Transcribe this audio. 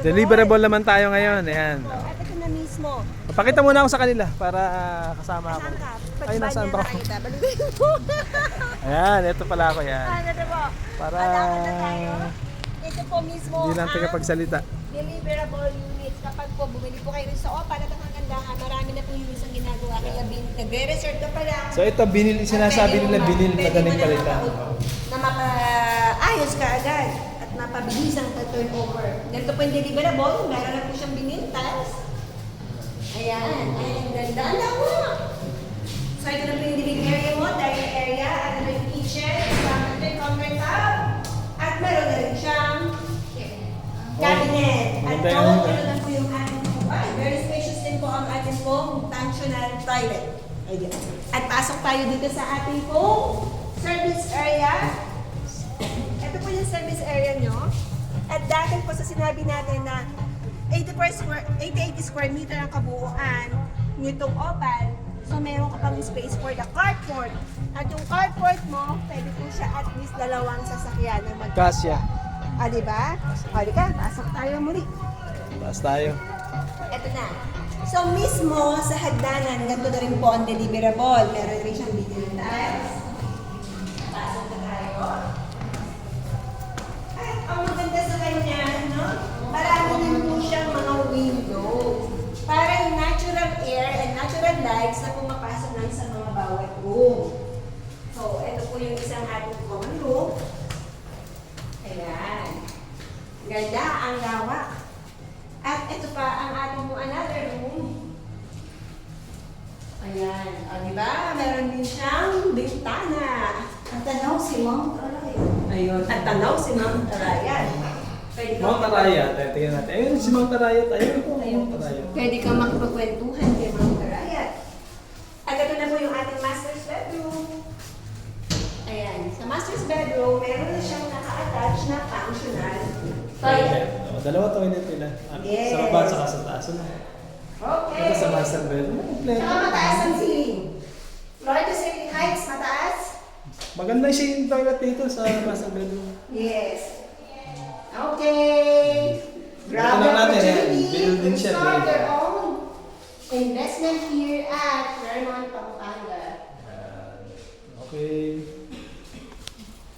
Deliverable naman tayo ngayon. Ayan. At ito na mismo. Papakita muna ako sa kanila para kasama ako. Saan ka? Ay, nasaan ba ako? Nakakita. Balikin mo. Ayan, ito pala ako yan. Ano po? Para Alaman na tayo. Ito po mismo hindi lang tagapagsalita. deliverable units. Kapag po bumili po kayo rin sa OPA at ang kagandahan, marami na po units ang ginagawa. Kaya nagre-reserve ka pa lang. So ito, binil, sinasabi nila binil, madaling palitan. Na mapaayos ka agad at mapabilis ang turnover. Ganito po yung deliverable. Meron na po siyang binil tiles. Ayan. Ayan ang ganda. Ang lawa! So ito na po yung living area mo, dining area, ano na yung kitchen, countertop, at meron na rin siyang cabinet. At maganda ito yan. na po yung ating very spacious din po ang ating pong functional toilet. Ayan. At pasok tayo dito sa ating pong service area. Ito po yung service area nyo. At dahil po sa sinabi natin na 80 square meter ang kabuuan nitong opal, so meron ka pang space for the carport. At yung carport mo, pwede po siya at least dalawang sasakyan na mag- Kasya. diba? Halika, pasok tayo muli. Taas tayo. Ito na. So mismo sa hagdanan, ganito na rin po ang deliverable. Meron rin siyang video tiles. Pasok na tayo. At ang maganda sa kanya, no? Marami din po siyang mga window. Para yung natural air and natural lights na pumapasok lang sa mga bawat room. So, ito po yung isang ating common room. Ayan. Ganda ang lawak. At ito pa ang ating mo another room. Ayan. O, diba? Meron din siyang bintana. At tanaw si Mount Arayat. Ayun. At tanaw si Mount Arayat. Pwede ka Mount Arayat, tingnan natin. Ayun si Mount Arayat. Ayun po, Mount Arayat. Pwede ka makipagkwentuhan kay Mount Arayat. At ito na po yung ating master's bedroom. Ayan. Sa master's bedroom, meron na siyang naka-attach na functional toilet. Oh, dalawa toilet nila. Yes. Sa baba, saka sa taas. Ano? Okay. Ito sa master bedroom. Saka mataas ang ceiling. Floor to ceiling heights, mataas. Maganda yung toilet dito sa master bedroom. Yes. Okay. Grab Ito the lang natin, opportunity yan. Built-in siya, to start built-in.